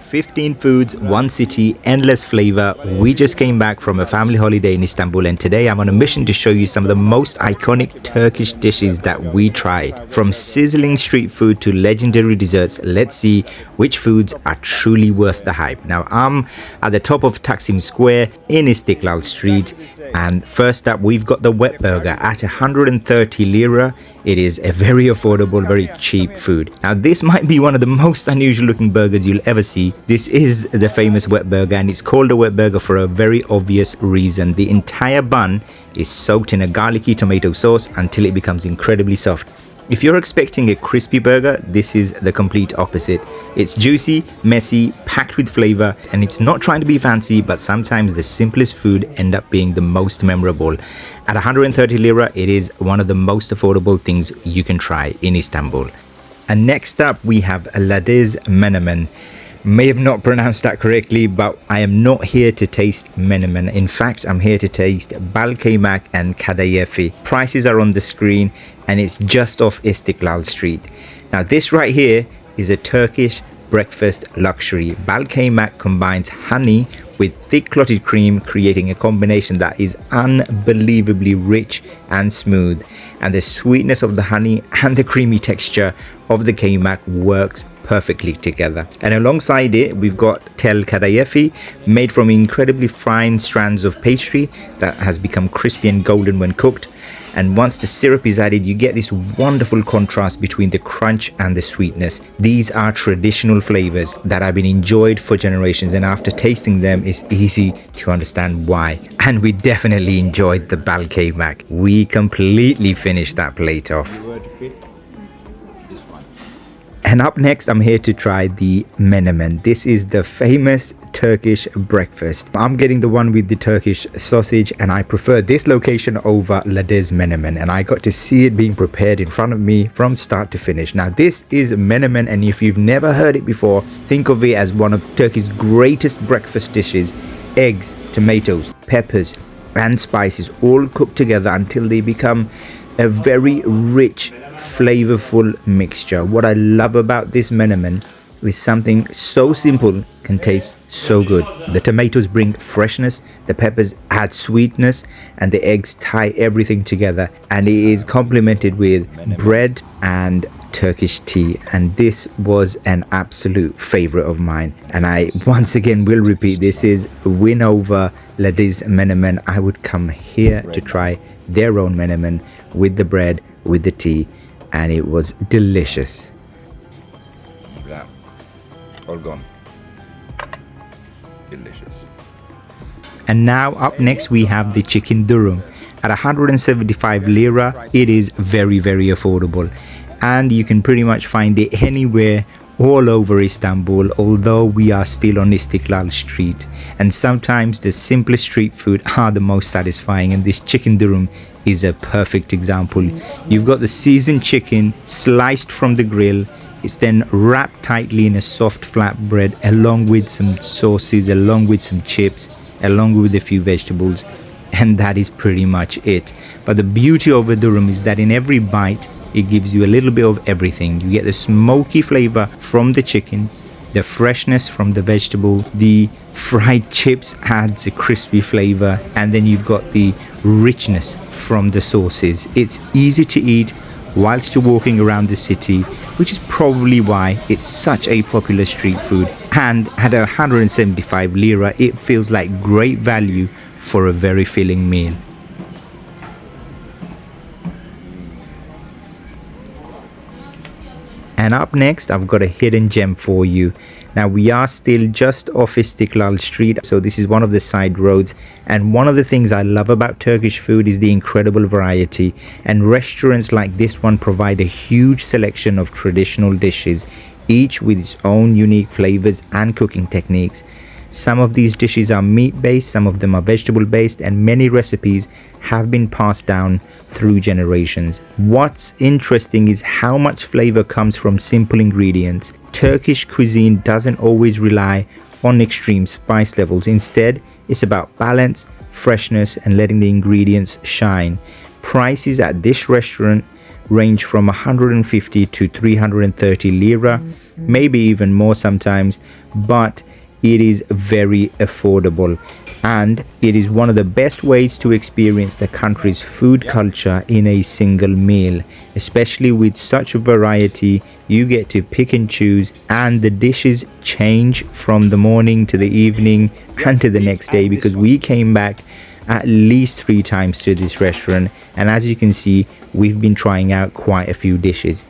15 foods, one city, endless flavor. We just came back from a family holiday in Istanbul, and today I'm on a mission to show you some of the most iconic Turkish dishes that we tried. From sizzling street food to legendary desserts, let's see which foods are truly worth the hype. Now I'm at the top of Taksim Square in Istiklal Street, and first up we've got the wet burger at 130 lira. It is a very affordable, very cheap food. Now this might be one of the most unusual looking burgers you'll ever see. This is the famous wet burger, and it's called a wet burger for a very obvious reason. The entire bun is soaked in a garlicky tomato sauce until it becomes incredibly soft. If you're expecting a crispy burger, this is the complete opposite. It's juicy, messy, packed with flavor, and it's not trying to be fancy, but sometimes the simplest food end up being the most memorable. At 130 lira, it is one of the most affordable things you can try in Istanbul. And next up, we have Ladies Menemen. May have not pronounced that correctly, but I am not here to taste menemen. In fact, I'm here to taste balkaymak and kadayıf. Prices are on the screen, and it's just off Istiklal Street. Now this right here is a Turkish breakfast luxury. Balkaymak combines honey with thick clotted cream, creating a combination that is unbelievably rich and smooth. And the sweetness of the honey and the creamy texture of the kaymak works perfectly together. And alongside it, we've got tel kadayıf, made from incredibly fine strands of pastry that has become crispy and golden when cooked. And once the syrup is added, you get this wonderful contrast between the crunch and the sweetness. These are traditional flavors that have been enjoyed for generations, and after tasting them, it's easy to understand why. And we definitely enjoyed the balkaymak. We completely finished that plate off. And up next, I'm here to try the menemen. This is the famous Turkish breakfast. I'm getting the one with the Turkish sausage, and I prefer this location over Ladies Menemen. And I got to see it being prepared in front of me from start to finish. Now this is menemen, and if you've never heard it before, think of it as one of Turkey's greatest breakfast dishes. Eggs, tomatoes, peppers, and spices all cooked together until they become a very rich, flavorful mixture. What I love about this menemen is something so simple can taste so good. The tomatoes bring freshness, the peppers add sweetness, and the eggs tie everything together. And it is complemented with bread and Turkish tea, and this was an absolute favorite of mine. And I once again will repeat, this is a win over Ladies Menemen. I would come here to try their own menemen with the bread, with the tea, and it was delicious. All gone. Delicious. And now up next we have the chicken durum. At 175 lira, it is very affordable, and you can pretty much find it anywhere all over Istanbul, although we are still on Istiklal Street. And sometimes the simplest street food are the most satisfying, and this chicken durum is a perfect example. You've got the seasoned chicken sliced from the grill. It's then wrapped tightly in a soft flatbread, along with some sauces, along with some chips, along with a few vegetables, and that is pretty much it. But the beauty of a durum is that in every bite it gives you a little bit of everything. You get the smoky flavor from the chicken, the freshness from the vegetable, the fried chips adds a crispy flavor, and then you've got the richness from the sauces. It's easy to eat whilst you're walking around the city, which is probably why it's such a popular street food. And at 175 lira, it feels like great value for a very filling meal. And up next, I've got a hidden gem for you. Now we are still just off Istiklal Street, so this is one of the side roads. And one of the things I love about Turkish food is the incredible variety. And restaurants like this one provide a huge selection of traditional dishes, each with its own unique flavors and cooking techniques. Some of these dishes are meat-based, some of them are vegetable-based, and many recipes have been passed down through generations. What's interesting is how much flavor comes from simple ingredients. Turkish cuisine doesn't always rely on extreme spice levels. Instead, it's about balance, freshness, and letting the ingredients shine. Prices at this restaurant range from 150 to 330 lira, maybe even more sometimes, but it is very affordable, and it is one of the best ways to experience the country's food culture in a single meal. Especially with such a variety, you get to pick and choose, and the dishes change from the morning to the evening and to the next day, because we came back at least 3 times to this restaurant, and as you can see, we've been trying out quite a few dishes.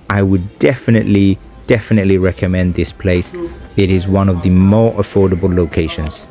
I would definitely recommend this place. It is one of the more affordable locations.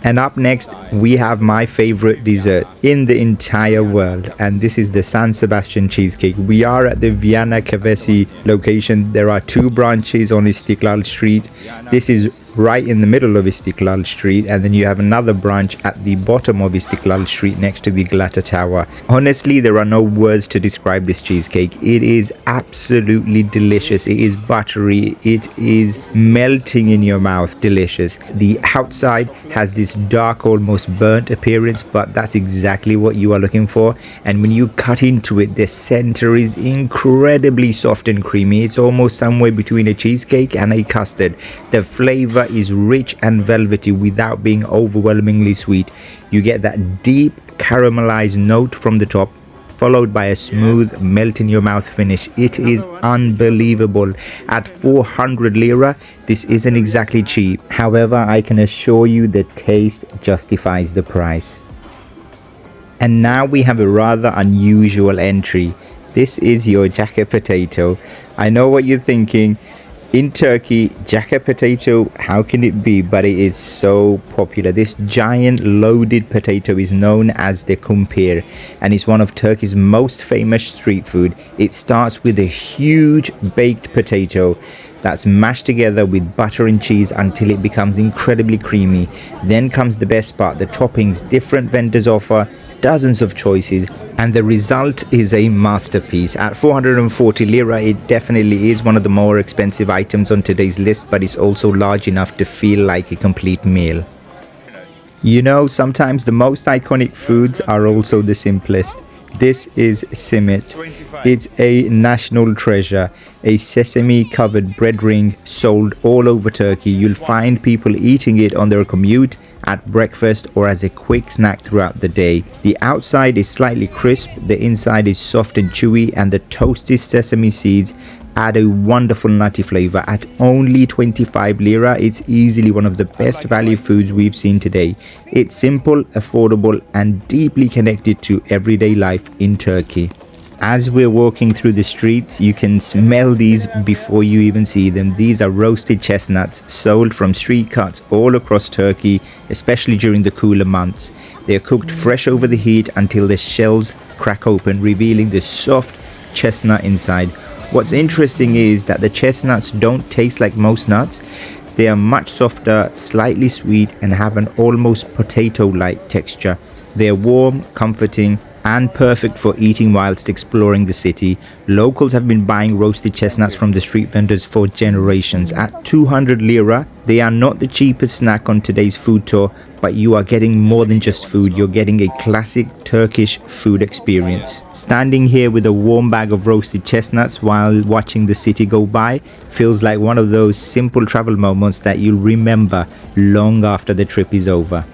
And up next, we have my favorite dessert in the entire world, and this is the San Sebastian cheesecake. We are at the Viana Kavesi location. There are 2 branches on Istiklal Street. This is right in the middle of Istiklal Street, and then you have another branch at the bottom of Istiklal Street next to the Galata Tower. Honestly, there are no words to describe this cheesecake. It is absolutely delicious. It is buttery. It is melting in your mouth. Delicious. The outside has this dark, almost burnt appearance, but that's exactly what you are looking for. And when you cut into it, the center is incredibly soft and creamy. It's almost somewhere between a cheesecake and a custard. The flavor is rich and velvety without being overwhelmingly sweet. You get that deep caramelized note from the top, followed by a smooth melt in your mouth finish. It is unbelievable. At 400 lira, this isn't exactly cheap. However, I can assure you the taste justifies the price. And now we have a rather unusual entry. This is your jacket potato. I know what you're thinking. In Turkey, jacket potato, how can it be? But it is so popular. This giant loaded potato is known as the Kumpir, and it's one of Turkey's most famous street food. It starts with a huge baked potato that's mashed together with butter and cheese until it becomes incredibly creamy. Then comes the best part, the toppings. Different vendors offer dozens of choices, and the result is a masterpiece. At 440 lira, it definitely is one of the more expensive items on today's list, but it's also large enough to feel like a complete meal. You know, sometimes the most iconic foods are also the simplest. This is Simit. It's a national treasure, a sesame covered bread ring sold all over Turkey. You'll find people eating it on their commute, at breakfast, or as a quick snack throughout the day. The outside is slightly crisp, the inside is soft and chewy, and the toasted sesame seeds add a wonderful nutty flavor. At only 25 lira, it's easily one of the best value foods we've seen today. It's simple, affordable, and deeply connected to everyday life in Turkey. As we're walking through the streets, you can smell these before you even see them. These are roasted chestnuts sold from street carts all across Turkey, especially during the cooler months. They are cooked fresh over the heat until the shells crack open, revealing the soft chestnut inside. What's interesting is that the chestnuts don't taste like most nuts. They are much softer, slightly sweet, and have an almost potato-like texture. They are warm, comforting, and perfect for eating whilst exploring the city. Locals have been buying roasted chestnuts from the street vendors for generations. At 200 lira, they are not the cheapest snack on today's food tour, but you are getting more than just food. You're getting a classic Turkish food experience. Standing here with a warm bag of roasted chestnuts while watching the city go by feels like one of those simple travel moments that you'll remember long after the trip is over.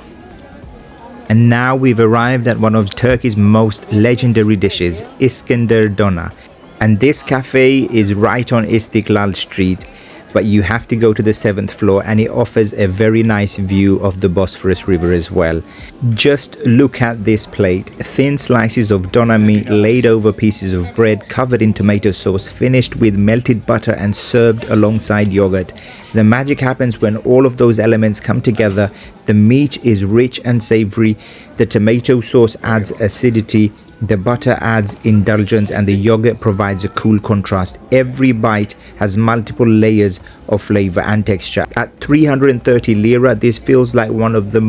And now we've arrived at one of Turkey's most legendary dishes, Iskender Dona. And this cafe is right on Istiklal Street, but you have to go to the 7th floor, and it offers a very nice view of the Bosphorus River as well. Just look at this plate. Thin slices of dona meat laid over pieces of bread covered in tomato sauce, finished with melted butter and served alongside yogurt. The magic happens when all of those elements come together. The meat is rich and savory, the tomato sauce adds acidity, the butter adds indulgence, and the yogurt provides a cool contrast. Every bite has multiple layers of flavor and texture. At 330 lira, this feels like one of the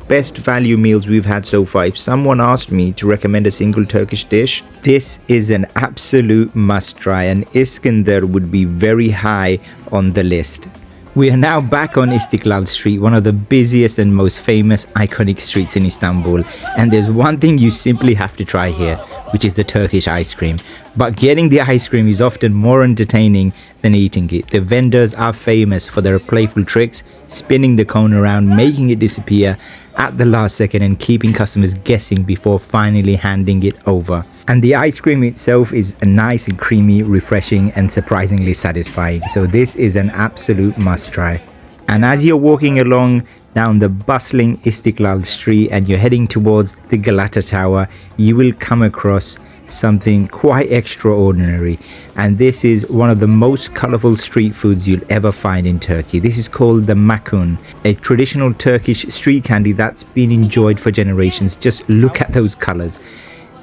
best value meals we've had so far. If someone asked me to recommend a single Turkish dish, this is an absolute must try, and Iskender would be very high on the list. We are now back on Istiklal Street, one of the busiest and most famous iconic streets in Istanbul. And there's one thing you simply have to try here: which is the Turkish ice cream. But getting the ice cream is often more entertaining than eating it. The vendors are famous for their playful tricks, spinning the cone around, making it disappear at the last second and keeping customers guessing before finally handing it over. And the ice cream itself is nice and creamy, refreshing and surprisingly satisfying. So this is an absolute must try. And as you're walking along down the bustling Istiklal street and you're heading towards the Galata Tower, you will come across something quite extraordinary, and this is one of the most colorful street foods you'll ever find in Turkey. This is called the makun, a traditional Turkish street candy that's been enjoyed for generations. Just look at those colors.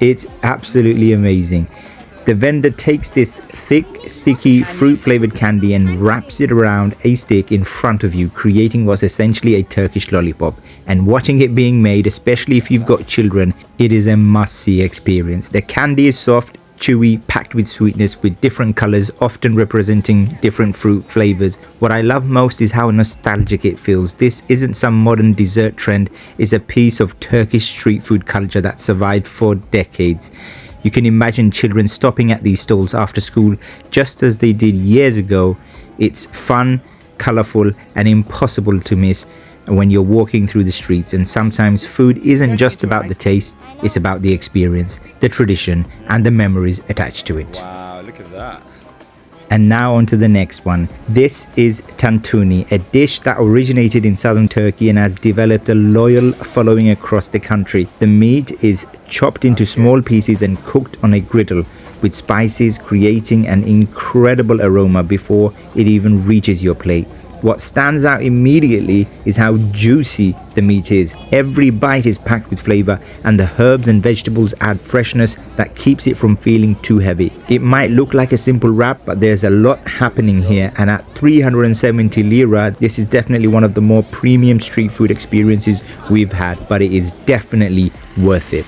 It's absolutely amazing. The vendor takes this thick, sticky, fruit-flavored candy and wraps it around a stick in front of you, creating what's essentially a Turkish lollipop. And watching it being made, especially if you've got children, it is a must-see experience. The candy is soft, chewy, packed with sweetness, with different colors, often representing different fruit flavors. What I love most is how nostalgic it feels. This isn't some modern dessert trend, it's a piece of Turkish street food culture that survived for decades. You can imagine children stopping at these stalls after school just as they did years ago. It's fun, colorful and impossible to miss when you're walking through the streets. And sometimes food isn't just about the taste, it's about the experience, the tradition and the memories attached to it. Wow, look at that. And now on to the next one. This is Tantuni, a dish that originated in southern Turkey and has developed a loyal following across the country. The meat is chopped into small pieces and cooked on a griddle with spices, creating an incredible aroma before it even reaches your plate. What stands out immediately is how juicy the meat is. Every bite is packed with flavor and the herbs and vegetables add freshness that keeps it from feeling too heavy. It might look like a simple wrap, but there's a lot happening here, and at 370 lira, this is definitely one of the more premium street food experiences we've had, but it is definitely worth it.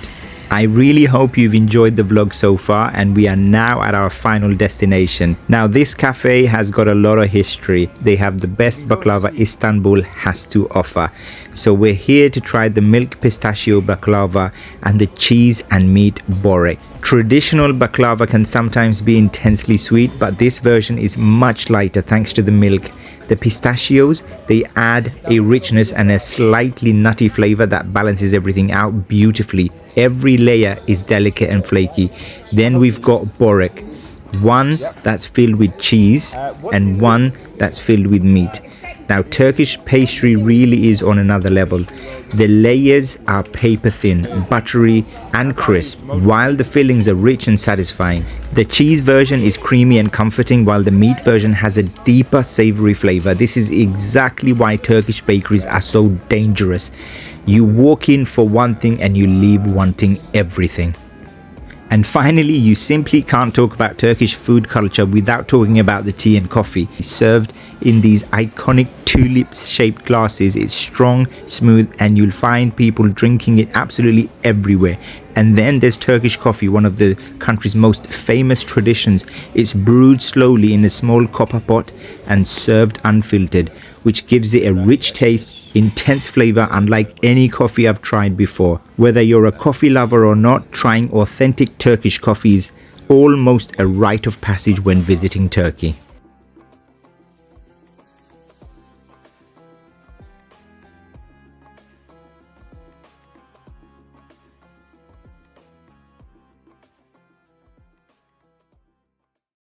I really hope you've enjoyed the vlog so far, and we are now at our final destination. Now this cafe has got a lot of history. They have the best baklava Istanbul has to offer. So we're here to try the milk pistachio baklava and the cheese and meat borek. Traditional baklava can sometimes be intensely sweet, but this version is much lighter thanks to the milk. The pistachios, they add a richness and a slightly nutty flavor that balances everything out beautifully. Every layer is delicate and flaky. Then we've got borek, one that's filled with cheese and one that's filled with meat. Now Turkish pastry really is on another level. The layers are paper thin, buttery and crisp, while the fillings are rich and satisfying. The cheese version is creamy and comforting, while the meat version has a deeper savory flavor. This is exactly why Turkish bakeries are so dangerous. You walk in for one thing and you leave wanting everything. And finally, you simply can't talk about Turkish food culture without talking about the tea and coffee. It's served in these iconic tulip-shaped glasses. It's strong, smooth, and you'll find people drinking it absolutely everywhere. And then there's Turkish coffee, one of the country's most famous traditions. It's brewed slowly in a small copper pot and served unfiltered, which gives it a rich taste, intense flavor unlike any coffee I've tried before. Whether you're a coffee lover or not, trying authentic Turkish coffee is almost a rite of passage when visiting Turkey.